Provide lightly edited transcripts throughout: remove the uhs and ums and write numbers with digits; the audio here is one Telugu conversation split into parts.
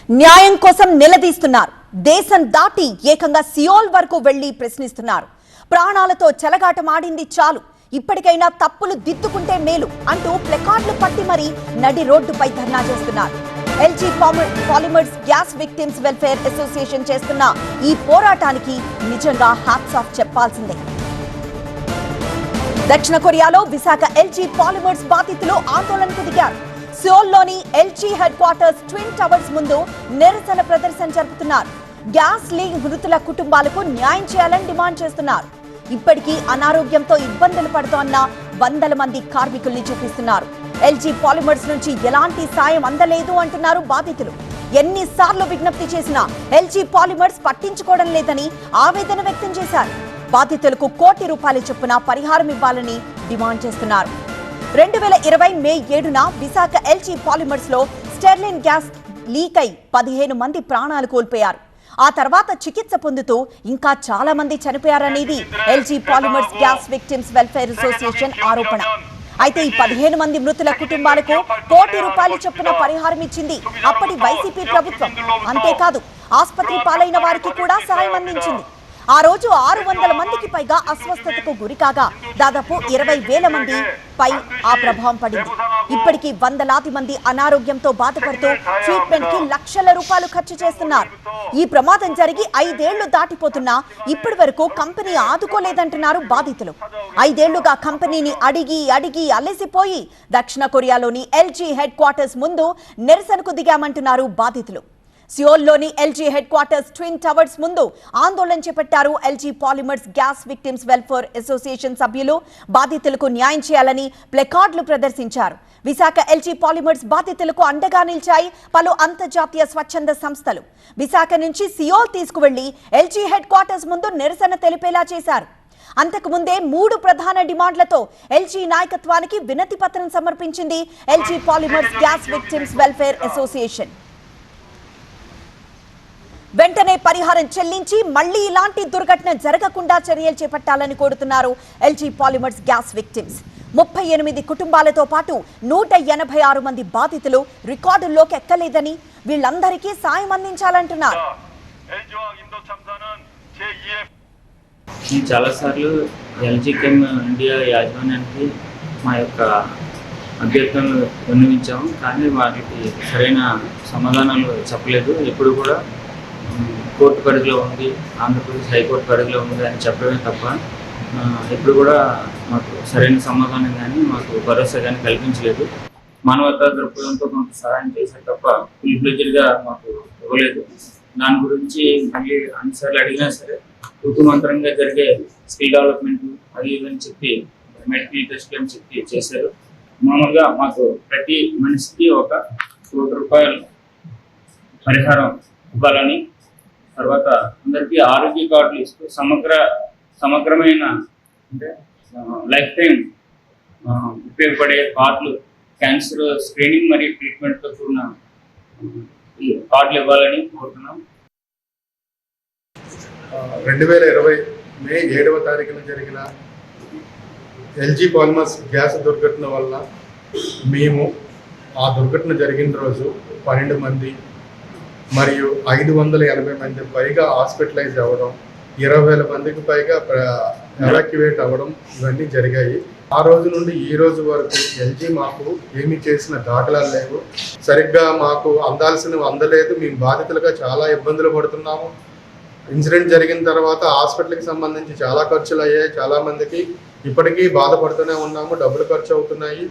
న్యాయం కోసం నిలదీస్తున్నారు. దేశం దాటి ఏకంగా సియోల్ వరకు వెళ్లి ప్రశ్నిస్తున్నారు. ప్రాణాలతో చెలగాటమాడింది చాలు, ఇప్పటికైనా తప్పులు దిద్దుకుంటే మేలు అంటూ ప్లకార్డులు పట్టి మరీ నడి రోడ్డుపై ధర్నా చేస్తున్నారు. LG Polymers gas victims welfare association చేస్తున్న ఈ పోరాటానికి నిజంగా హ్యాట్స్ ఆఫ్ చెప్పాల్సిందే. దక్షిణ కొరియాలో విశాఖ ఎల్జీ పాలిమర్స్ బాధితులు ఆందోళనకు దిగారు. సియోల్లోని LG headquarters twin towers ముందు నిరసన ప్రదర్శన జరుపుతున్నారు. గ్యాస్ లీక్ మృతుల కుటుంబాలకు న్యాయం చేయాలని డిమాండ్ చేస్తున్నారు. ఇప్పటికీ అనారోగ్యంతో ఇబ్బందులు పడుతోన్న వందల మంది కార్మికుల్ని చూపిస్తున్నారు. ఎల్జీ పాలిమర్స్ నుంచి ఎలాంటి సాయం అందలేదు అంటున్నారు బాధితులు. ఎన్నిసార్లు విజ్ఞప్తి చేసినా ఎల్జీ పాలిమర్స్ పట్టించుకోవడం లేదని ఆవేదన వ్యక్తం చేశారు. బాధితులకు ₹1 కోటి చొప్పున పరిహారం ఇవ్వాలని డిమాండ్ చేస్తున్నారు. 2020 మే 7న విశాఖ ఎల్జీ పాలిమర్స్ లో స్టెర్లిన్ గ్యాస్ లీక్ అయి 15 మంది ప్రాణాలు కోల్పోయారు. ఆ తర్వాత చికిత్స పొందుతూ ఇంకా చాలా మంది చనిపోయారనేది LG Polymers gas victims welfare association ఆరోపణ. అయితే ఈ 15 మంది మృతుల కుటుంబాలకు ₹1 కోటి చొప్పున పరిహారం ఇచ్చింది అప్పటి వైసీపీ ప్రభుత్వం. అంతేకాదు ఆసుపత్రి పాలైన వారికి కూడా సహాయం అందించింది. ఆ రోజు 600 మందికి పైగా అస్వస్థతకు గురికాగా దాదాపు 20,000 మంది పై ఆ ప్రభావం పడింది. ఇప్పటికీ వందలాది మంది అనారోగ్యంతో బాధపడుతూ ట్రీట్మెంట్ కి లక్షల రూపాయలు ఖర్చు చేస్తున్నారు. ఈ ప్రమాదం జరిగి 5 ఏళ్లు దాటిపోతున్నా ఇప్పటి వరకు కంపెనీ ఆదుకోలేదంటున్నారు బాధితులు. 5 ఏళ్లుగా కంపెనీని అడిగి అలసిపోయి దక్షిణ కొరియాలోని ఎల్జీ హెడ్ క్వార్టర్స్ ముందు నిరసనకు దిగామంటున్నారు బాధితులు. సియోల్లోని LG headquarters twin towers ముందు ఆందోళన చేపట్టారు LG Polymers gas victims welfare association సభ్యులు. బాధితులకు న్యాయం చేయాలని ప్లకార్డులు ప్రదర్శించారు. విశాఖ ఎల్జీ పాలిమర్స్ బాధితులకు అండగా నిలిచాయి పలు అంతర్జాతీయ స్వచ్ఛంద సంస్థలు. విశాఖ నుంచి సియోల్ తీసుకువెళ్లి ఎల్జీ హెడ్ క్వార్టర్స్ ముందు నిరసన తెలిపేలా చేశారు. అంతకుముందే 3 ప్రధాన డిమాండ్లతో ఎల్జీ నాయకత్వానికి వినతి పత్రం సమర్పించింది LG Polymers gas victims welfare association. వెంటనే పరిహారం చెల్లించి మళ్లీ ఇలాంటి దుర్ఘటన జరగకుండా చర్యలు చేపట్టాలని కోరుతున్నారు ఎల్జీ పాలిమర్స్ గ్యాస్ విక్టిమ్స్. 38 కుటుంబాలతో పాటు 186 మంది బాధితులు రికార్డుల్లోకి ఎక్కలేదని, వీళ్ళందరికీ సాయం అందించాలంటున్నారు. చాలాసార్లు ఎల్జీ కెమ్ ఇండియా యాజమాన్యానికి మా యొక్క అభ్యర్థనలు విన్నవించాము, కానీ వాటికి సరైన సమాధానాలు చెప్పలేదు. ఎప్పుడు కూడా కోర్టు పరిధిలో ఉంది, ఆంధ్రప్రదేశ్ హైకోర్టు పరిధిలో ఉంది అని చెప్పడమే తప్ప ఎప్పుడు కూడా మాకు సరైన సమాధానం కానీ మాకు భరోసా కానీ కల్పించలేదు. మానవతా దృక్పథంతో మాకు సహాయం చేశారు తప్ప ఫుల్ ఫ్లెడ్జ్డ్గా మాకు ఇవ్వలేదు. దాని గురించి మళ్ళీ అన్నిసార్లు అడిగినా సరే ఋతుమంతరంగా జరిగే స్కిల్ డెవలప్మెంట్ అది ఇదని చెప్పి మెడికల్ టెస్ట్ అని చెప్పి చేశారు. మామూలుగా మాకు ప్రతి మనిషికి ₹1 కోటి పరిహారం ఇవ్వాలని, తర్వాత అందరికీ ఆరోగ్య కార్డులు ఇస్తూ సమగ్రమైన అంటే లైఫ్ టైం ఉపయోగపడే కార్డులు, క్యాన్సర్ స్క్రీనింగ్ మరియు ట్రీట్మెంట్తో కూడిన కార్డులు ఇవ్వాలని కోరుతున్నాం. 2020 మే 7వ తారీఖున జరిగిన ఎల్జీ పాలిమర్స్ గ్యాస్ దుర్ఘటన వల్ల మేము ఆ దుర్ఘటన జరిగిన రోజు 12 మంది మరియు 580 మంది పైగా హాస్పిటలైజ్ అవ్వడం, 20,000 మందికి పైగా ఎవాక్యువేట్ అవ్వడం ఇవన్నీ జరిగాయి. ఆ రోజు నుండి ఈ రోజు వరకు ఎల్జీ మాకు ఏమి చేసిన దాఖలాలు లేవు. సరిగ్గా మాకు అందలేదు. మేము బాధితులుగా చాలా ఇబ్బందులు పడుతున్నాము. ఇన్సిడెంట్ జరిగిన తర్వాత హాస్పిటల్కి సంబంధించి చాలా ఖర్చులు అయ్యాయి. చాలా మందికి ఇప్పటికీ బాధపడుతూనే ఉన్నాము. డబ్బులు ఖర్చు అవుతున్నాయి.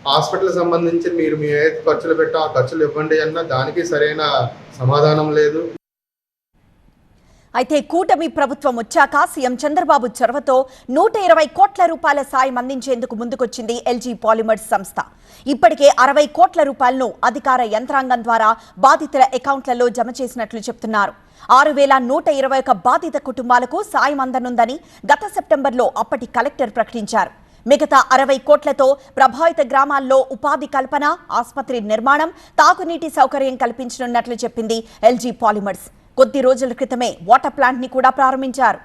హాస్పిటల్ సంబంధించి మీరు మీ ఏ ఖర్చులు పెట్టా ఆ ఖర్చులు ఇవ్వండి అన్న దానికి సరైన సమాధానం లేదు. అయితే కూటమి ప్రభుత్వం వచ్చాక సీఎం చంద్రబాబు చొరవతో ₹120 కోట్ల సాయం అందించేందుకు ముందుకొచ్చింది ఎల్జీ పాలిమర్స్ సంస్థ. ఇప్పటికే ₹60 కోట్ల అధికార యంత్రాంగం ద్వారా బాధితుల అకౌంట్లలో జమ చేసినట్లు చెప్తున్నారు. 6,121 బాధిత కుటుంబాలకు సాయం అందనుందని గత సెప్టెంబర్లో అప్పటి కలెక్టర్ ప్రకటించారు. మిగతా 60 కోట్లతో ప్రభావిత గ్రామాల్లో ఉపాధి కల్పన, ఆసుపత్రి నిర్మాణం, తాగునీటి సౌకర్యం కల్పించనున్నట్లు చెప్పింది ఎల్జీ పాలిమర్స్. కొద్ది రోజుల క్రితమే వాటర్ ప్లాంట్ ని కూడా ప్రారంభించారు.